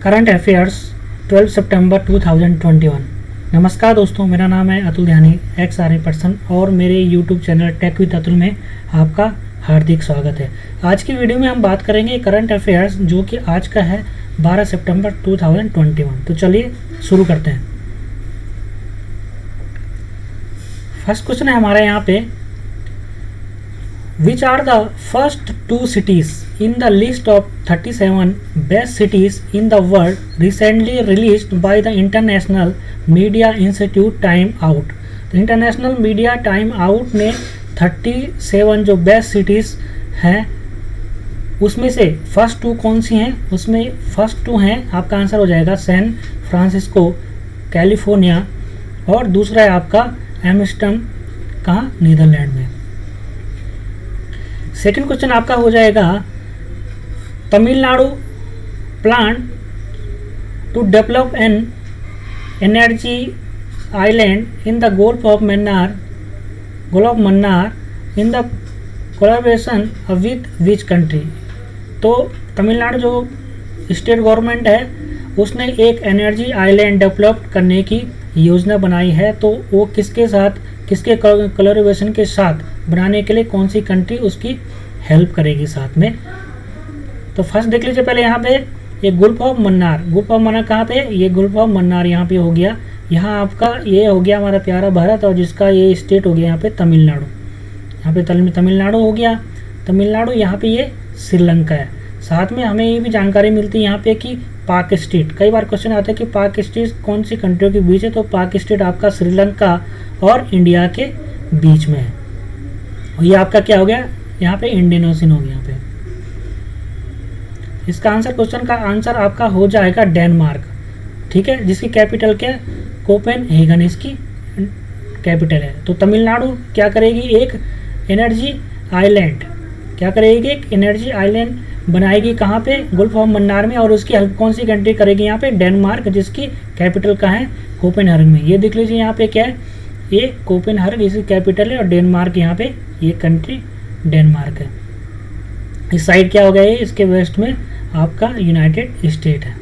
Current affairs 12 सितंबर 2021। नमस्कार दोस्तों, मेरा नाम है अतुल ध्यानी, XRA पर्सन, और मेरे YouTube channel tech with Atul में आपका हार्दिक स्वागत है। आज की वीडियो में हम बात करेंगे करंट अफेयर्स, जो कि आज का है 12 सितंबर 2021। तो चलिए शुरू करते हैं। फर्स्ट क्वेश्चन है हमारा यहाँ पे, Which are the first two cities in the list of 37 best cities in the world recently released by the International Media Institute Time Out? तो इंटरनेशनल मीडिया टाइम आउट ने 37 जो बेस्ट सिटीज़ हैं उसमें से फर्स्ट टू कौन सी हैं? उसमें first to हैं, आपका आंसर हो जाएगा सैन फ्रांसिस्को, कैलिफोर्निया, और दूसरा है आपका एम्स्टर्डम, कहाँ? नीदरलैंड में। सेकेंड क्वेश्चन आपका हो जाएगा, Tamil Nadu plan to develop an energy island in the gulf of Mannar in the collaboration with which country? तो तमिलनाडु जो स्टेट गवर्नमेंट है उसने एक एनर्जी आइलैंड डेवलप करने की योजना बनाई है, तो वो किसके साथ, किसके कोलैबोरेशन के साथ बनाने के लिए कौन सी कंट्री उसकी हेल्प करेगी साथ में? तो फर्स्ट देख लीजिए पहले यहाँ पे, ये Gulf of Mannar. Gulf of Mannar कहाँ पे? ये गुल्फ ऑफ मन्नार यहाँ पे हो गया। यहाँ आपका ये हो गया हमारा प्यारा भारत, और जिसका ये स्टेट हो गया यहाँ पे तमिलनाडु। यहाँ पे तमिलनाडु हो गया। तमिलनाडु यहाँ पे ये श्रीलंका है। साथ में हमें ये भी जानकारी मिलती है यहाँ पे कि पाक स्टेट, कई बार क्वेश्चन आता है कि पाक स्टेट कौन सी कंट्रियों के बीच है? तो पाक स्टेट आपका श्रीलंका और इंडिया के बीच में है। और ये आपका क्या हो गया? यहाँ पे इंडियन ओशन हो गया। यहाँ पे इसका आंसर, क्वेश्चन का आंसर आपका हो जाएगा डेनमार्क, ठीक है, जिसकी कैपिटल क्या? कोपेनहेगन इसकी कैपिटल है। तो तमिलनाडु क्या करेगी? एक एनर्जी आइलैंड, क्या करेगी? एक एनर्जी आइलैंड बनाएगी। कहाँ पे? गुल्फ ऑफ मन्नार में। और उसकी हेल्प कौन सी कंट्री करेगी? यहाँ पे डेनमार्क, जिसकी कैपिटल कहाँ है? कोपेनहेगन में। ये देख लीजिए यहाँ पे क्या है, ये कोपेनहेगन इसकी कैपिटल है, और डेनमार्क यहाँ पे ये कंट्री डेनमार्क है। इस साइड क्या हो गया? ये इसके वेस्ट में आपका यूनाइटेड स्टेट है,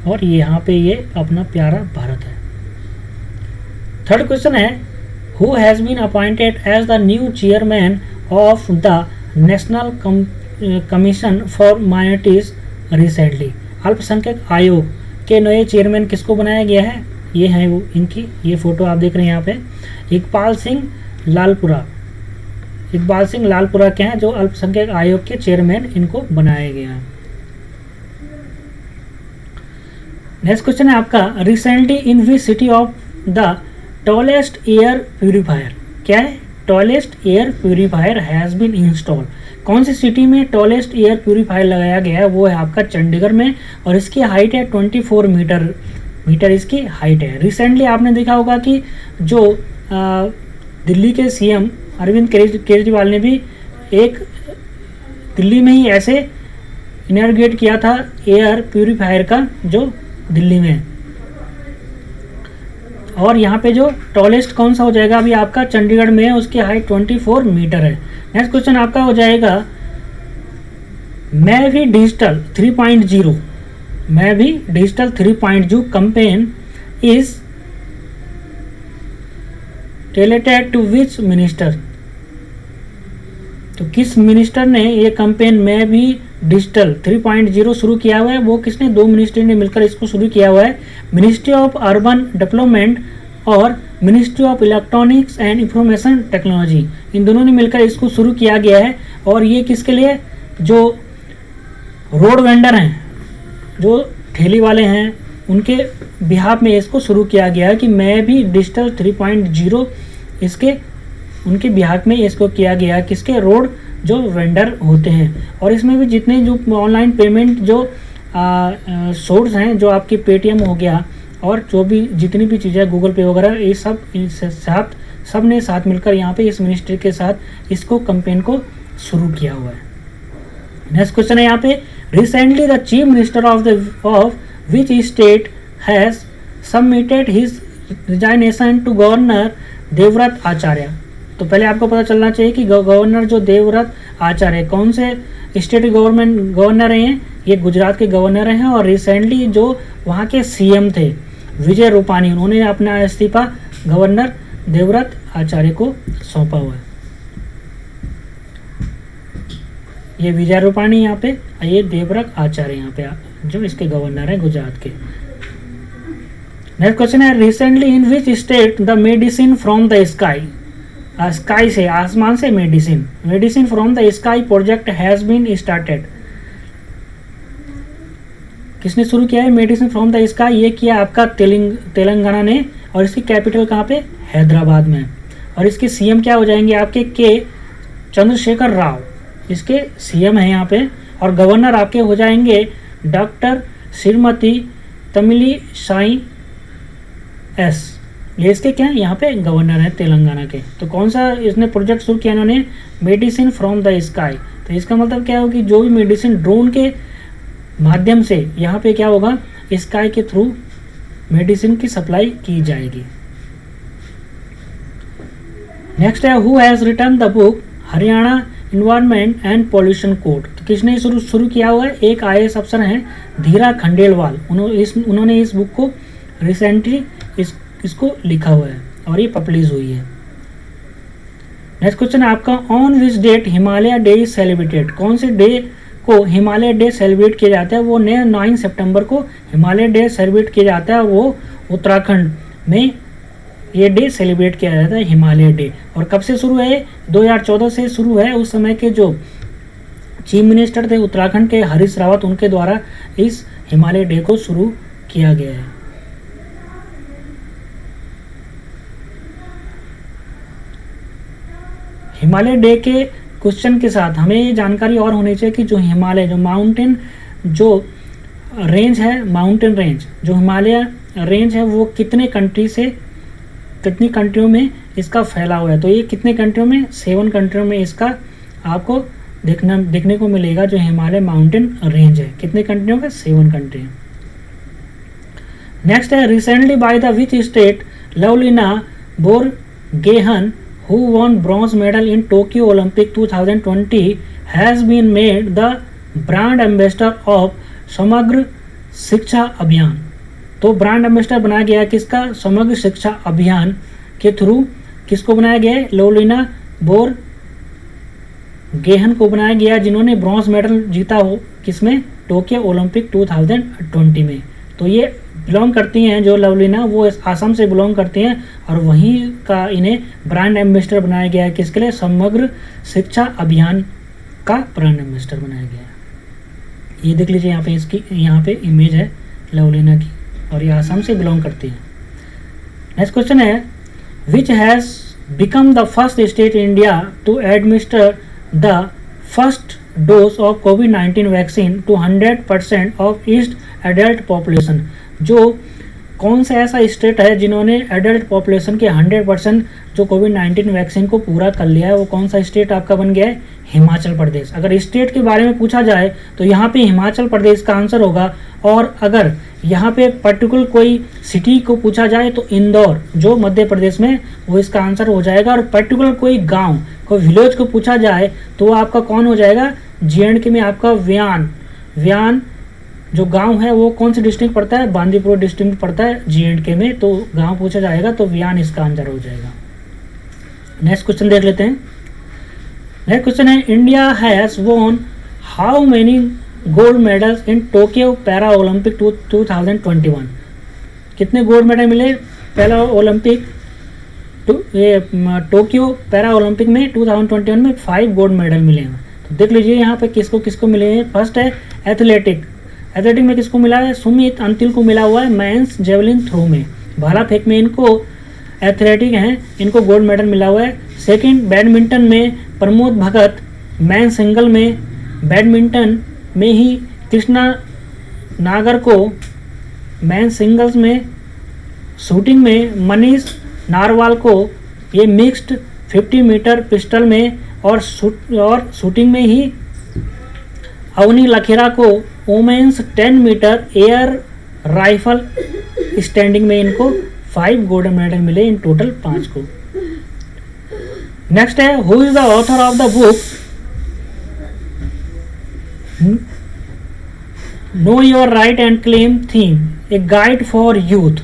और ये यहाँ पे ये अपना प्यारा भारत है। थर्ड क्वेश्चन है, who has been appointed as the new chairman of the national commission for minorities recently? अल्पसंख्यक आयोग के नए चेयरमैन किसको बनाया गया है? ये है वो, इनकी ये फोटो आप देख रहे हैं यहाँ पे, इकबाल सिंह लालपुरा। इकबाल सिंह लालपुरा क्या है? जो अल्पसंख्यक आयोग के चेयरमैन, इनको बनाया गया है। नेक्स्ट क्वेश्चन है आपका, recently in which city of the tallest air purifier? क्या है? Tallest air purifier has been install. कौन सी सिटी में टॉलेस्ट एयर प्यूरिफायर लगाया गया है? वो है आपका चंडीगढ़ में, और इसकी हाइट है 24 मीटर इसकी हाइट है। रिसेंटली आपने देखा होगा कि जो दिल्ली के CM अरविंद केजरीवाल ने भी एक दिल्ली में ही ऐसे इनॉग्रेट किया था एयर प्यूरिफायर का, जो दिल्ली में है। और यहाँ पे जो टॉलेस्ट कौन सा हो जाएगा? अभी आपका चंडीगढ़ में है, उसकी हाइट 24 मीटर है। नेक्स्ट क्वेश्चन आपका हो जाएगा, मैं भी digital 3.0 campaign is related to which minister? तो किस मिनिस्टर ने ये कैंपेन मैं भी डिजिटल 3.0 शुरू किया हुआ है? वो किसने? दो मिनिस्ट्री ने मिलकर इसको शुरू किया हुआ है। मिनिस्ट्री ऑफ अर्बन डेवलपमेंट और ministry of electronics and information technology, इन दोनों ने मिलकर इसको शुरू किया गया है। और ये किसके लिए? जो रोड वेंडर हैं, जो ठेली वाले हैं, उनके बिहाफ में इसको शुरू किया गया है कि मैं भी डिजिटल 3.0 इसके उनके बिहाफ में इसको किया गया। किसके? रोड जो वेंडर होते हैं। और इसमें भी जितने जो ऑनलाइन पेमेंट जो सोर्स हैं, जो आपकी पेटीएम हो गया, और जो भी जितनी भी चीज़ें गूगल पे वगैरह, ये सब ने साथ मिलकर यहाँ पे इस मिनिस्ट्री के साथ इसको कैंपेन को शुरू किया हुआ है। नेक्स्ट क्वेश्चन है यहाँ पे, recently the chief minister of which state has submitted his resignation to governor Devvrat Acharya? तो पहले आपको पता चलना चाहिए कि गवर्नर जो देवव्रत आचार्य कौन से स्टेट गवर्नर हैं, ये गुजरात के गवर्नर हैं, और रिसेंटली जो वहाँ के सीएम थे विजय रूपानी, उन्होंने अपना इस्तीफा गवर्नर देवव्रत आचार्य को सौंपा हुआ है। ये विजय रूपानी यहाँ पे, ये देवव्रत आचार्य यहाँ पे जो इसके गवर्नर हैं गुजरात के। नेक्स्ट क्वेश्चन है, recently in which state the medicine from the sky, sky से आसमान से medicine from the sky project has been started. किसने शुरू किया है मेडिसिन फ्रॉम द स्काई? ये किया आपका तेलंगाना ने, और इसकी कैपिटल कहाँ पे? हैदराबाद में। और इसके सीएम क्या हो जाएंगे आपके? के चंद्रशेखर राव इसके सीएम हैं यहाँ पे, और गवर्नर आपके हो जाएंगे डॉक्टर श्रीमती तमिली साई एस। ये इसके क्या है यहाँ पे गवर्नर हैं तेलंगाना के। तो कौन सा इसने प्रोजेक्ट शुरू किया इन्होंने? Medicine from the sky. तो इसका मतलब क्या होगा कि जो भी मेडिसिन ड्रोन के माध्यम से यहाँ पे क्या होगा, स्काई के थ्रू मेडिसिन की सप्लाई की जाएगी। नेक्स्ट है, who has written the book Haryana environment and pollution code. तो किसने शुरू किया हुआ है? एक IAS अफसर हैं धीरा खंडेलवाल, उन्होंने इस बुक को रिसेंटली इसको लिखा हुआ है और ये पब्लिश हुई है। नेक्स्ट क्वेश्चन है आपका, on which date Himalaya day is celebrated. कौन से डे को हिमालय डे सेलिब्रेट किया जाता है? वो 9 सितंबर को हिमालय डे सेलिब्रेट किया जाता है। वो उत्तराखंड में ये डे सेलिब्रेट किया जाता है, हिमालय डे। और कब से शुरू है? 2014 से शुरू है। उस समय के जो चीफ मिनिस्टर थे उत्तराखंड के, हरीश रावत, उनके द्वारा इस हिमालय डे को शुरू किया गया है। हिमालय डे के क्वेश्चन के साथ हमें ये जानकारी और होनी चाहिए कि जो हिमालय, जो माउंटेन, जो रेंज है, माउंटेन रेंज, जो हिमालय रेंज है, वो कितनी कंट्रियों में इसका फैला हुआ है। तो ये कितने कंट्रियों में? 7 कंट्रियों में इसका आपको देखने को मिलेगा। जो हिमालय माउंटेन रेंज है कितने कंट्रियों का? 7 कंट्री। नेक्स्ट है, recently by the which state Lovlina Borgohain who won bronze medal in Tokyo Olympic 2020 has been made the brand ambassador of समग्र शिक्षा अभियान। तो ब्रांड एम्बेसडर बनाया गया किसका? समग्र शिक्षा अभियान के थ्रू किसको बनाया गया है? लवलीना बोरगोहेन को बनाया गया, जिन्होंने ब्रॉन्ज मेडल जीता हो किसमें? टोक्यो ओलंपिक 2020 में। तो ये बिलोंग करती हैं, जो लवलीना वो आसाम से बिलोंग करती हैं, और वहीं का इन्हें ब्रांड एम्बेसडर बनाया गया है। किसके लिए? समग्र शिक्षा अभियान का ब्रांड एम्बेसडर बनाया गया है। ये देख लीजिए यहाँ पे, इसकी यहाँ पे इमेज है लवलीना की, और ये आसाम से बिलोंग करती है। नेक्स्ट क्वेश्चन है, which has become the first state in India to administer the first dose of कोविड-19 वैक्सीन टू 100% ऑफ ईस्ट एडल्ट पॉपुलेशन। जो कौन सा ऐसा स्टेट है जिन्होंने एडल्ट पॉपुलेशन के 100% जो कोविड-19 वैक्सीन को पूरा कर लिया है? वो कौन सा स्टेट आपका बन गया है? हिमाचल प्रदेश। अगर स्टेट के बारे में पूछा जाए तो यहाँ पे हिमाचल प्रदेश का आंसर होगा, और अगर यहाँ पे पर्टिकुलर कोई सिटी को पूछा जाए तो इंदौर जो मध्य प्रदेश में, वो इसका आंसर हो जाएगा। और पर्टिकुलर कोई गाँव, कोई विलेज को पूछा जाए तो वो आपका कौन हो जाएगा? J&K में आपका व्यान जो गांव है वो कौन सी डिस्ट्रिक्ट पड़ता है? बांदीपुर डिस्ट्रिक्ट पड़ता है J&K में। तो गांव पूछा जाएगा तो व्यान इसका आंसर हो जाएगा। नेक्स्ट क्वेश्चन देख लेते हैं। नेक्स्ट क्वेश्चन है, India has won how many gold medals in Tokyo para Olympic 2021। कितने गोल्ड मेडल मिले para Olympic Tokyo para Olympic में 2021 में? 5 गोल्ड मेडल मिले हैं। तो देख लीजिए यहाँ पे किसको किसको मिले हैं। फर्स्ट है एथलेटिक में किसको मिला है? सुमित अंतिल को मिला हुआ है मेंस जेवलिन थ्रो में। भाला फेंक में इनको एथलेटिक हैं, इनको गोल्ड मेडल मिला हुआ है। सेकंड, बैडमिंटन में प्रमोद भगत, मैन सिंगल में बैडमिंटन में ही कृष्णा नागर को मैन सिंगल्स में। शूटिंग में मनीष नारवाल को ये मिक्स्ड 50 मीटर पिस्टल में, और शूटिंग में ही अवनी लखेरा को women's 10 metre air rifle standing में इनको 5 गोल्ड मेडल मिले, इन टोटल 5 को। नेक्स्ट है, who is the author of the book know your right and claim theme a guide for youth.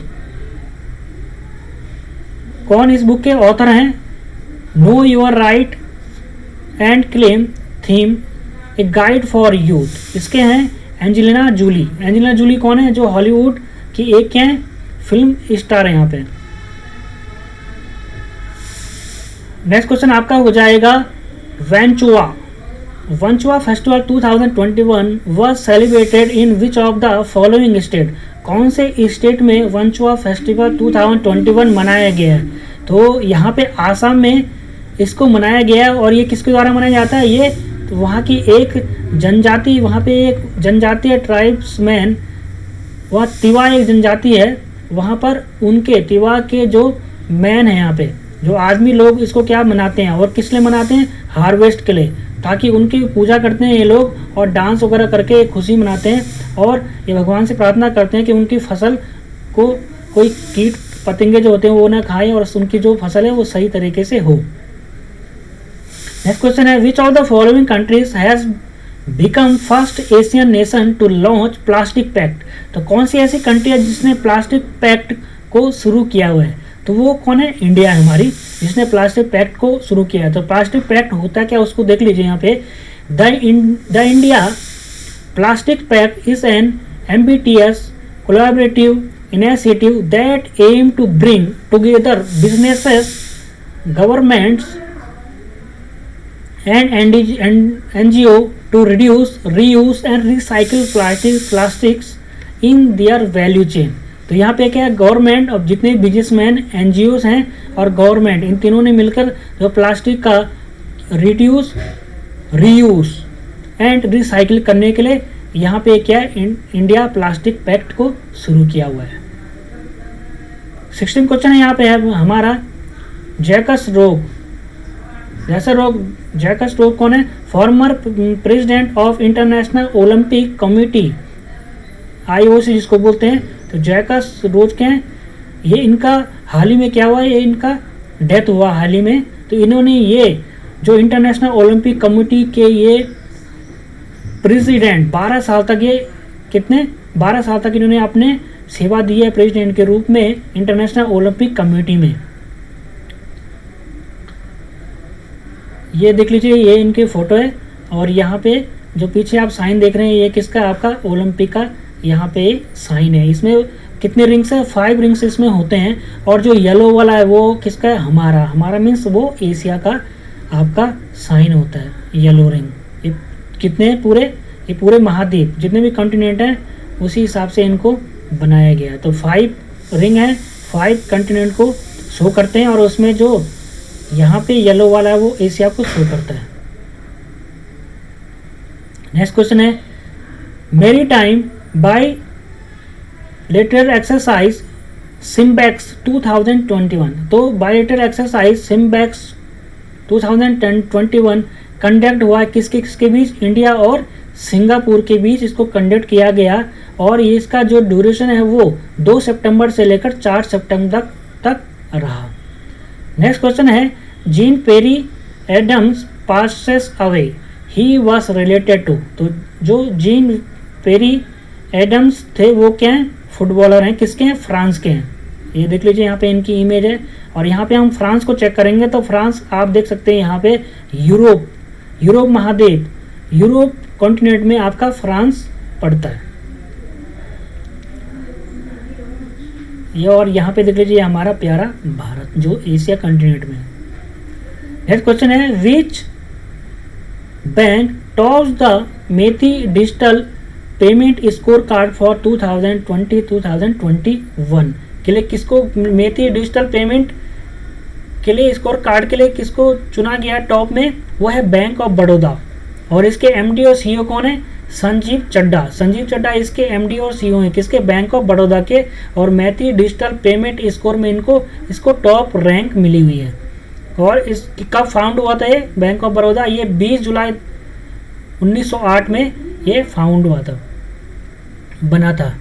कौन इस बुक के ऑथर हैं? Know your right and claim theme a guide for youth, इसके हैं Angelina Jolie. Angelina Jolie कौन है? जो Hollywood की एक क्या है, फिल्म स्टार है यहाँ पे। नेक्स्ट क्वेश्चन आपका हो जाएगा, Wanchuwa. Wanchuwa festival 2021 was celebrated in which of the following state. कौन से स्टेट में वेंचुआ फेस्टिवल 2021 मनाया गया है? तो यहाँ पे आसाम में इसको मनाया गया है। और ये किसके द्वारा मनाया जाता है? ये तो वहाँ की एक जनजाति, वहाँ पे एक जनजाति है, ट्राइब्समैन, वह तिवा एक जनजाति है, वहाँ पर उनके तिवा के जो मैन है, यहाँ पे जो आदमी लोग इसको क्या मनाते हैं और किस लिए मनाते हैं? हार्वेस्ट के लिए, ताकि उनकी पूजा करते हैं ये लोग और डांस वगैरह करके एक खुशी मनाते हैं और ये भगवान से प्रार्थना करते हैं कि उनकी फसल को कोई कीट पतंगे जो होते हैं वो ना खाएं और उनकी जो फसल है वो सही तरीके से हो। नेक्स्ट क्वेश्चन है, which of the following countries has become first Asian nation to launch plastic pact. तो कौन सी ऐसी कंट्री है जिसने प्लास्टिक पैक्ट को शुरू किया हुआ है? तो वो कौन है? इंडिया है हमारी, जिसने प्लास्टिक पैक्ट को शुरू किया है। तो प्लास्टिक पैक्ट होता क्या, उसको देख लीजिए यहाँ पे। The India plastic pact is an ambitious collaborative initiative that aim to bring together businesses, governments and NGO to reduce, reuse and recycle plastics in their value chain। तो यहाँ पे क्या है, गवर्नमेंट और जितने बिजनेसमैन, NGOs हैं और government, इन तीनों ने मिलकर जो प्लास्टिक का रिड्यूस, रीयूज एंड रिसाइकिल करने के लिए यहाँ पे क्या है, इंडिया प्लास्टिक पैक्ट को शुरू किया हुआ है। 16 क्वेश्चन है यहाँ पे है हमारा, जैकस रोग। जैकस रोग कौन है? Former president of international Olympic committee, IOC जिसको बोलते हैं। तो जैकस रोज के हैं, ये इनका हाल ही में क्या हुआ है, ये इनका डेथ हुआ हाल ही में। तो इन्होंने ये जो इंटरनेशनल ओलंपिक कमेटी के ये प्रेसिडेंट 12 साल तक, ये कितने 12 साल तक इन्होंने अपने सेवा दी है प्रेसिडेंट के रूप में इंटरनेशनल ओलंपिक कमेटी में। ये देख लीजिए, ये इनकी फ़ोटो है और यहाँ पे जो पीछे आप साइन देख रहे हैं ये किसका, आपका ओलंपिक का यहाँ पे साइन है। इसमें कितने रिंग्स है? 5 रिंग्स इसमें होते हैं। और जो येलो वाला है वो किसका है? हमारा मीन्स वो एशिया का आपका साइन होता है, येलो रिंग। ये कितने पूरे, ये पूरे महाद्वीप जितने भी कॉन्टिनेंट हैं उसी हिसाब से इनको बनाया गया है। तो 5 रिंग है, 5 कॉन्टिनेंट को शो करते हैं और उसमें जो यहाँ पे येलो वाला है वो एशिया को शो करता है। नेक्स्ट क्वेश्चन है, maritime bilateral exercise SIMBEX 2021। तो बायलेटरल एक्सरसाइज सिम्बैक्स 2021 कंडक्ट हुआ किसके बीच? इंडिया और सिंगापुर के बीच इसको कंडक्ट किया गया। और ये इसका जो ड्यूरेशन है वो 2 सितंबर से लेकर 4 सितंबर तक रहा। नेक्स्ट क्वेश्चन है, Jean Perry Adams passes away, he was related to. तो जो जीन पेरी एडम्स थे वो क्या हैं? फुटबॉलर हैं, किसके हैं? फ्रांस के हैं। ये देख लीजिए यहाँ पे इनकी इमेज है। और यहाँ पे हम फ्रांस को चेक करेंगे तो फ्रांस आप देख सकते हैं यहाँ पे यूरोप महाद्वीप, यूरोप कॉन्टिनेंट में आपका फ्रांस पड़ता है। ये और यहाँ पे देख लीजिए हमारा प्यारा भारत जो एशिया कॉन्टिनेंट में है। नेक्स्ट क्वेश्चन है, which bank tops the methi digital payment score card for 2020-2021 के लिए किसको मेथी डिजिटल पेमेंट के लिए स्कोर कार्ड के लिए किसको चुना गया टॉप में? वो है बैंक ऑफ बड़ौदा। और इसके MD और CEO कौन है? संजीव चड्ढा इसके MD और CEO हैं, किसके? बैंक ऑफ बड़ौदा के। और मेथी डिजिटल पेमेंट स्कोर में इसको टॉप रैंक मिली हुई है। और इस कब फाउंड हुआ था ये बैंक ऑफ बड़ौदा? ये 20 जुलाई 1908 में ये फाउंड हुआ था, बना था।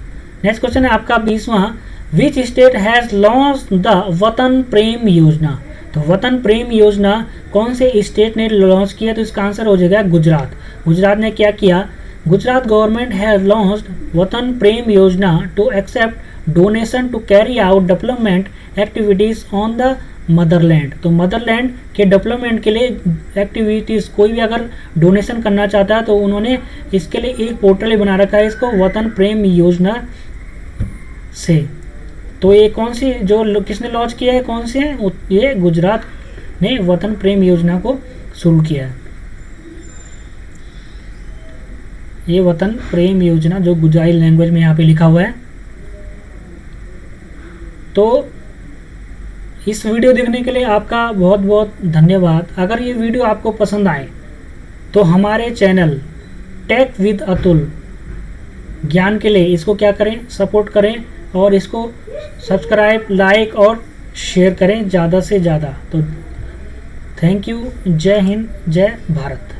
नेक्स्ट क्वेश्चन है आपका 20वां, which state has launch the वतन प्रेम योजना। तो वतन प्रेम योजना कौन से स्टेट ने लॉन्च किया, तो इसका आंसर हो जाएगा गुजरात। गुजरात ने क्या किया, Gujarat government has launched Watan Prem Yojana to accept donation to carry out development activities on the motherland. तो मदरलैंड के डेवलपमेंट के लिए एक्टिविटीज़, कोई भी अगर डोनेशन करना चाहता है तो उन्होंने इसके लिए एक पोर्टल ही बना रखा है इसको वतन प्रेम योजना से। तो ये कौन सी जो किसने लॉन्च किया है, कौन से है, ये गुजरात ने वतन प्रेम योजना को शुरू किया है। ये वतन प्रेम योजना जो गुजराती लैंग्वेज में यहाँ पे लिखा हुआ है। तो इस वीडियो देखने के लिए आपका बहुत बहुत धन्यवाद। अगर ये वीडियो आपको पसंद आए तो हमारे चैनल टेक विद अतुल ज्ञान के लिए इसको क्या करें, सपोर्ट करें और इसको सब्सक्राइब, लाइक और शेयर करें ज़्यादा से ज़्यादा। तो थैंक यू। जय हिंद, जय भारत।